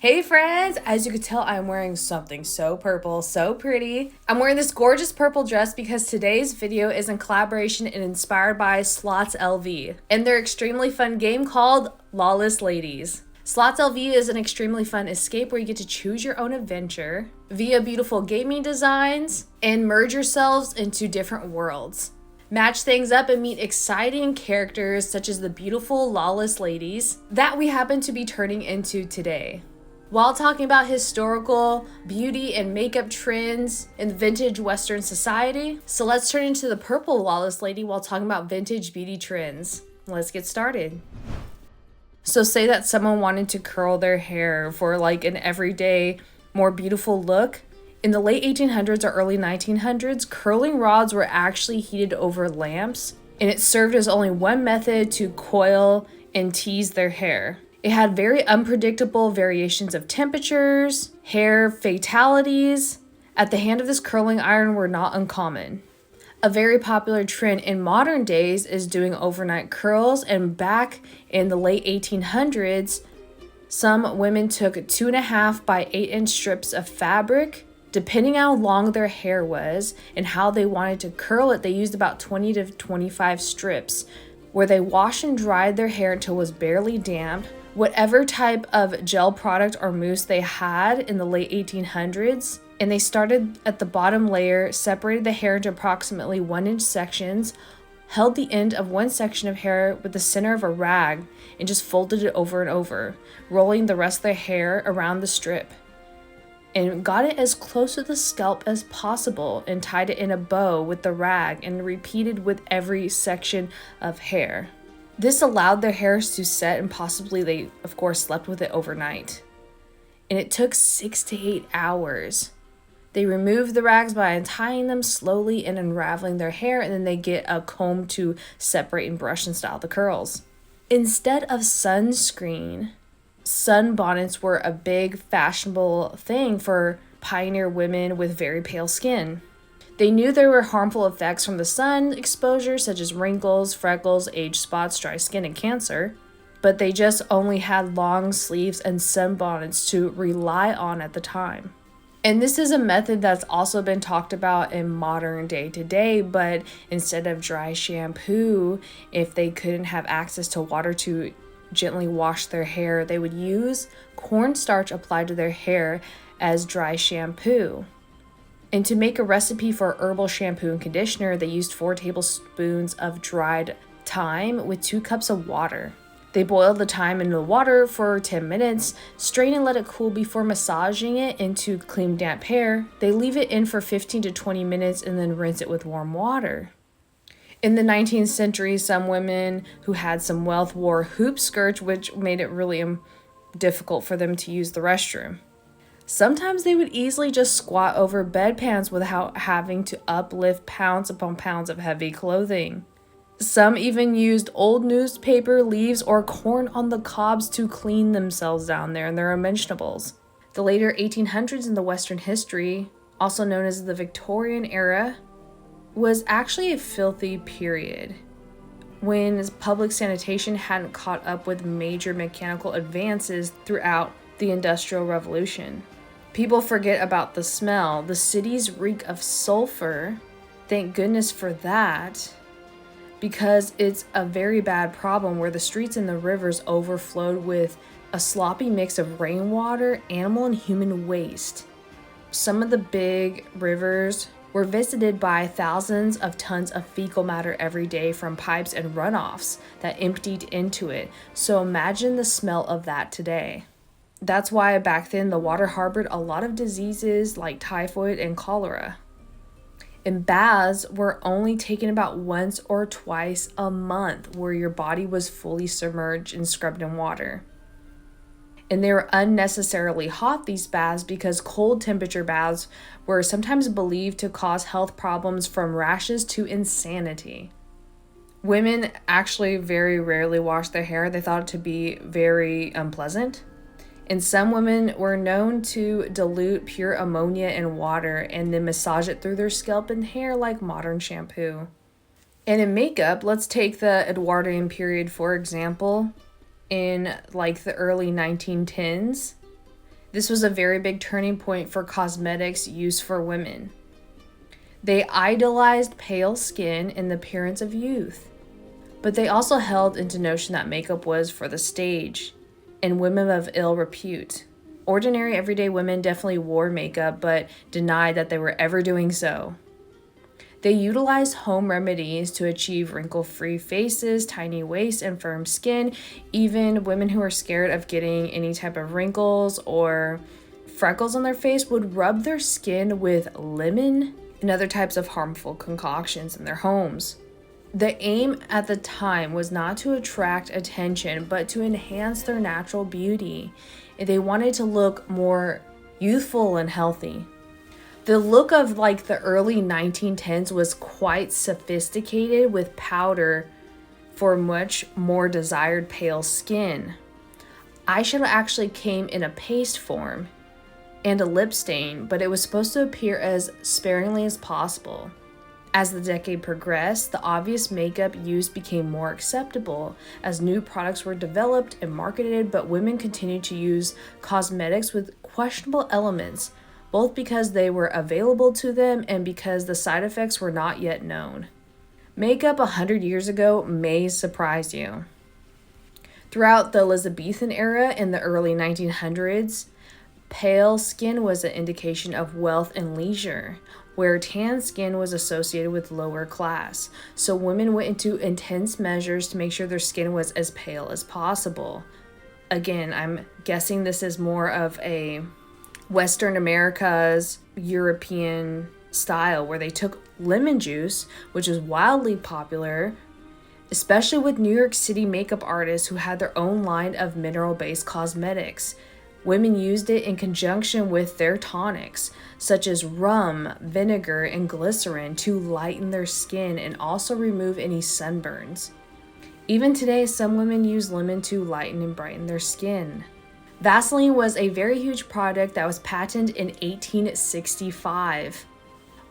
Hey friends, as you can tell, I'm wearing something so purple, so pretty. I'm wearing this gorgeous purple dress because today's video is in collaboration and inspired by Slots LV and their extremely fun game called Lawless Ladies. Slots LV is an extremely fun escape where you get to choose your own adventure via beautiful gaming designs and merge yourselves into different worlds. Match things up and meet exciting characters such as the beautiful Lawless Ladies that we happen to be turning into today. While talking about historical beauty and makeup trends in vintage Western society, so let's turn into the purple Lawless Lady while talking about vintage beauty trends. Let's get started. So say that someone wanted to curl their hair for like an everyday, more beautiful look. In the late 1800s or early 1900s, curling rods were actually heated over lamps, and it served as only one method to coil and tease their hair. It had very unpredictable variations of temperatures, hair fatalities at the hand of this curling iron were not uncommon. A very popular trend in modern days is doing overnight curls, and back in the late 1800s, some women took 2.5 by 8-inch strips of fabric. Depending on how long their hair was and how they wanted to curl it, they used about 20 to 25 strips, where they washed and dried their hair until it was barely damp. Whatever type of gel product or mousse they had in the late 1800s, and they started at the bottom layer, separated the hair into approximately 1-inch sections, held the end of one section of hair with the center of a rag, and just folded it over and over, rolling the rest of their hair around the strip, and got it as close to the scalp as possible and tied it in a bow with the rag and repeated with every section of hair. This allowed their hairs to set, and possibly they, of course, slept with it overnight. And it took 6 to 8 hours. They removed the rags by untying them slowly and unraveling their hair, and then they get a comb to separate and brush and style the curls. Instead of sunscreen, sunbonnets were a big fashionable thing for pioneer women with very pale skin. They knew there were harmful effects from the sun exposure, such as wrinkles, freckles, age spots, dry skin, and cancer, but they just only had long sleeves and sunbonnets to rely on at the time. And this is a method that's also been talked about in modern day today, but instead of dry shampoo, if they couldn't have access to water to gently wash their hair, they would use cornstarch applied to their hair as dry shampoo. And to make a recipe for herbal shampoo and conditioner, they used 4 tablespoons of dried thyme with 2 cups of water. They boiled the thyme in the water for 10 minutes, strain and let it cool before massaging it into clean damp hair. They leave it in for 15 to 20 minutes and then rinse it with warm water. In the 19th century, some women who had some wealth wore hoop skirts, which made it really difficult for them to use the restroom. Sometimes they would easily just squat over bedpans without having to uplift pounds upon pounds of heavy clothing. Some even used old newspaper leaves or corn on the cobs to clean themselves down there in their unmentionables. The later 1800s in the Western history, also known as the Victorian era, was actually a filthy period when public sanitation hadn't caught up with major mechanical advances throughout the Industrial Revolution. People forget about the smell. The cities reek of sulfur. Thank goodness for that, because it's a very bad problem where the streets and the rivers overflowed with a sloppy mix of rainwater, animal, and human waste. Some of the big rivers were visited by thousands of tons of fecal matter every day from pipes and runoffs that emptied into it. So imagine the smell of that today. That's why back then the water harbored a lot of diseases like typhoid and cholera. And baths were only taken about once or twice a month, where your body was fully submerged and scrubbed in water. And they were unnecessarily hot, these baths, because cold temperature baths were sometimes believed to cause health problems from rashes to insanity. Women actually very rarely washed their hair. They thought it to be very unpleasant. And some women were known to dilute pure ammonia in water and then massage it through their scalp and hair like modern shampoo. And in makeup, let's take the Edwardian period for example. In like the early 1910s, This was a very big turning point for cosmetics used for women. They idolized pale skin and the appearance of youth, but they also held into notion that makeup was for the stage and women of ill repute. Ordinary everyday women definitely wore makeup, but denied that they were ever doing so. They utilized home remedies to achieve wrinkle-free faces, tiny waists, and firm skin. Even women who were scared of getting any type of wrinkles or freckles on their face would rub their skin with lemon and other types of harmful concoctions in their homes. The aim at the time was not to attract attention, but to enhance their natural beauty. They wanted to look more youthful and healthy. The look of the early 1910s was quite sophisticated, with powder for much more desired pale skin. Eyeshadow actually came in a paste form and a lip stain, but it was supposed to appear as sparingly as possible. As the decade progressed, the obvious makeup used became more acceptable as new products were developed and marketed, but women continued to use cosmetics with questionable elements, both because they were available to them and because the side effects were not yet known. Makeup 100 years ago may surprise you. Throughout the Elizabethan era in the early 1900s, pale skin was an indication of wealth and leisure, where tan skin was associated with lower class. So women went into intense measures to make sure their skin was as pale as possible. Again, I'm guessing this is more of a Western America's European style, where they took lemon juice, which is wildly popular, especially with New York City makeup artists who had their own line of mineral-based cosmetics. Women used it in conjunction with their tonics, such as rum, vinegar, and glycerin, to lighten their skin and also remove any sunburns. Even today, some women use lemon to lighten and brighten their skin. Vaseline was a very huge product that was patented in 1865,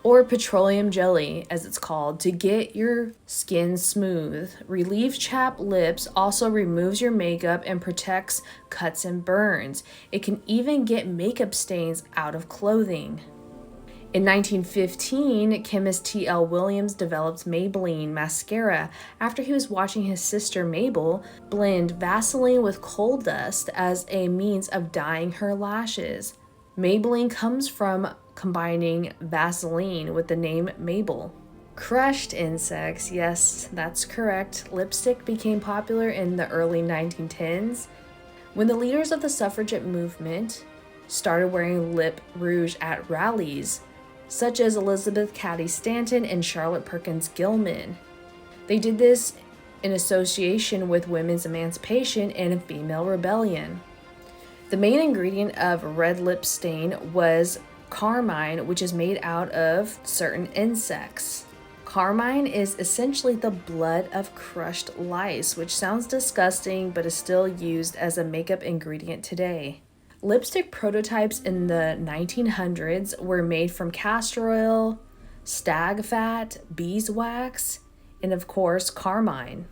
or petroleum jelly, as it's called, to get your skin smooth. Relieves chapped lips, also removes your makeup and protects cuts and burns. It can even get makeup stains out of clothing. In 1915, chemist T.L. Williams developed Maybelline mascara after he was watching his sister Mabel blend Vaseline with coal dust as a means of dyeing her lashes. Maybelline comes from combining Vaseline with the name Mabel. Crushed insects, yes, that's correct. Lipstick became popular in the early 1910s when the leaders of the suffragette movement started wearing lip rouge at rallies, such as Elizabeth Cady Stanton and Charlotte Perkins Gilman. They did this in association with women's emancipation and female rebellion. The main ingredient of red lip stain was carmine, which is made out of certain insects. Carmine is essentially the blood of crushed lice, which sounds disgusting but is still used as a makeup ingredient today. Lipstick prototypes in the 1900s were made from castor oil, stag fat, beeswax, and of course carmine.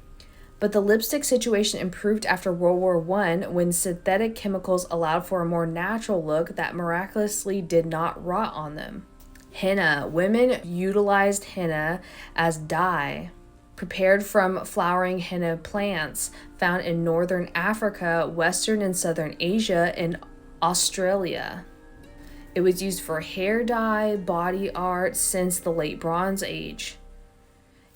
But the lipstick situation improved after World War I when synthetic chemicals allowed for a more natural look that miraculously did not rot on them. Henna. Women utilized henna as dye, prepared from flowering henna plants found in northern Africa, western and southern Asia, and Australia. It was used for hair dye, body art since the late Bronze Age.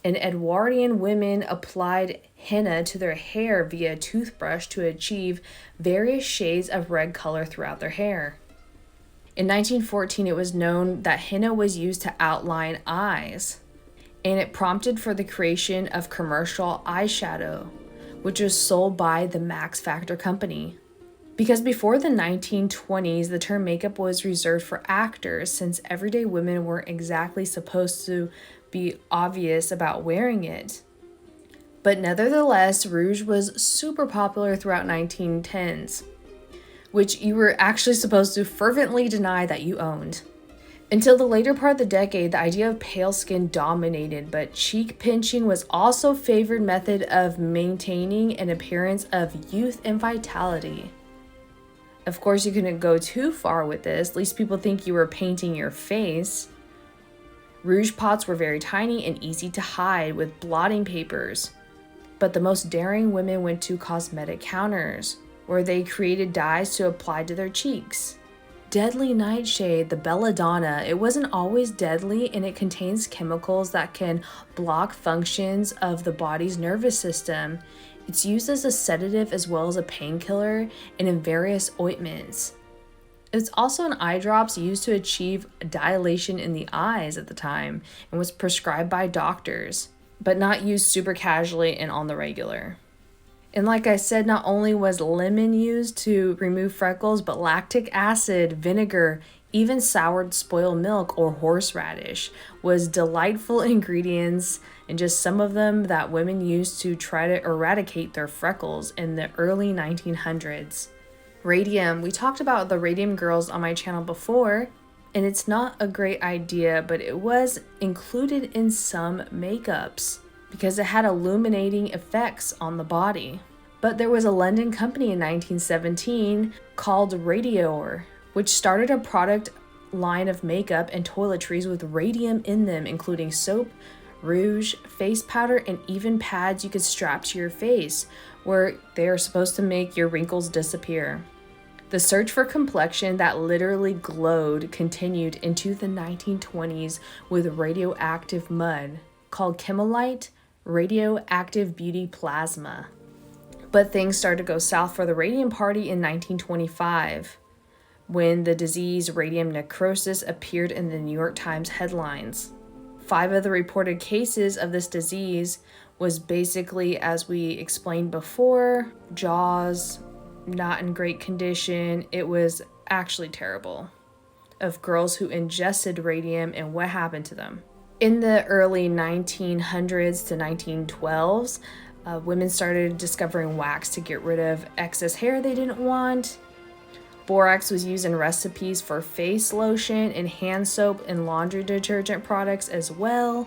And Edwardian women applied henna to their hair via a toothbrush to achieve various shades of red color throughout their hair. In 1914, it was known that henna was used to outline eyes, and it prompted for the creation of commercial eyeshadow, which was sold by the Max Factor company. Because before the 1920s, the term makeup was reserved for actors, since everyday women weren't exactly supposed to be obvious about wearing it. But nevertheless, rouge was super popular throughout 1910s, which you were actually supposed to fervently deny that you owned. Until the later part of the decade, the idea of pale skin dominated, but cheek pinching was also a favored method of maintaining an appearance of youth and vitality. Of course, you couldn't go too far with this, at least people think you were painting your face. Rouge pots were very tiny and easy to hide with blotting papers. But the most daring women went to cosmetic counters, where they created dyes to apply to their cheeks. Deadly nightshade, the belladonna, it wasn't always deadly, and it contains chemicals that can block functions of the body's nervous system. It's used as a sedative as well as a painkiller and in various ointments. It's also an eye drops used to achieve dilation in the eyes at the time and was prescribed by doctors, but not used super casually and on the regular. And like I said, not only was lemon used to remove freckles, but lactic acid, vinegar, even soured spoiled milk or horseradish was delightful ingredients, and just some of them that women used to try to eradicate their freckles in the early 1900s. Radium. We talked about the radium girls on my channel before, and it's not a great idea, but it was included in some makeups because it had illuminating effects on the body. But there was a London company in 1917 called Radior, which started a product line of makeup and toiletries with radium in them, including soap, rouge, face powder, and even pads you could strap to your face, where they are supposed to make your wrinkles disappear. The search for complexion that literally glowed continued into the 1920s with radioactive mud, called chemolite radioactive beauty plasma. But things started to go south for the radium party in 1925, when the disease radium necrosis appeared in the New York Times headlines. 5 of the reported cases of this disease was basically, as we explained before, jaws, not in great condition. It was actually terrible, of girls who ingested radium and what happened to them. In the early 1900s to 1912s, women started discovering wax to get rid of excess hair they didn't want. Borax was used in recipes for face lotion and hand soap and laundry detergent products as well.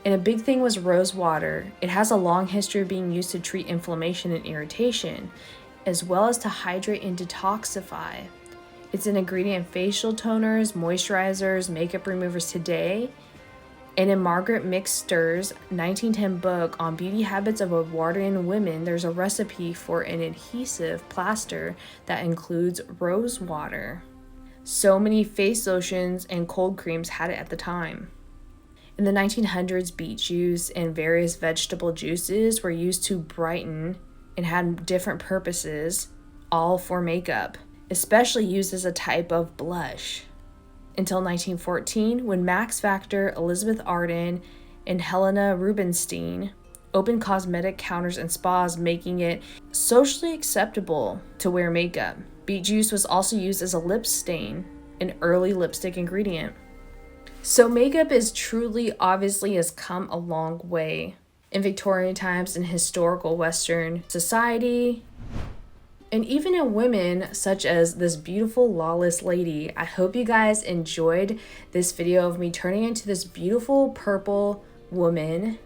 And a big thing was rose water. It has a long history of being used to treat inflammation and irritation, as well as to hydrate and detoxify. It's an ingredient in facial toners, moisturizers, makeup removers today. And in Margaret Mixter's 1910 book on beauty habits of Edwardian women, there's a recipe for an adhesive plaster that includes rose water. So many face lotions and cold creams had it at the time. In the 1900s, beet juice and various vegetable juices were used to brighten and had different purposes, all for makeup, especially used as a type of blush. Until 1914, when Max Factor, Elizabeth Arden, and Helena Rubinstein opened cosmetic counters and spas, making it socially acceptable to wear makeup. Beet juice was also used as a lip stain, an early lipstick ingredient. So makeup is truly, obviously, has come a long way in Victorian times, in historical Western society, and even in women such as this beautiful lawless lady. I hope you guys enjoyed this video of me turning into this beautiful purple woman.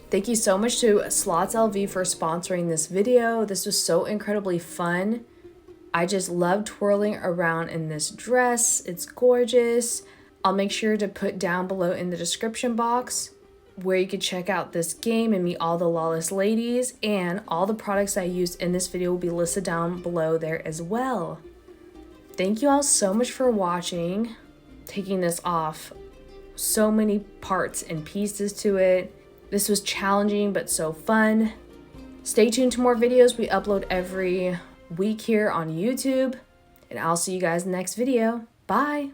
Thank you so much to Slots LV for sponsoring this video. This was so incredibly fun. I just love twirling around in this dress. It's gorgeous. I'll make sure to put down below in the description box where you can check out this game and meet all the lawless ladies, and all the products I used in this video will be listed down below there as well. Thank you all so much for watching, taking this off. So many parts and pieces to it. This was challenging but so fun. Stay tuned to more videos. We upload every week here on YouTube, and I'll see you guys in the next video. Bye!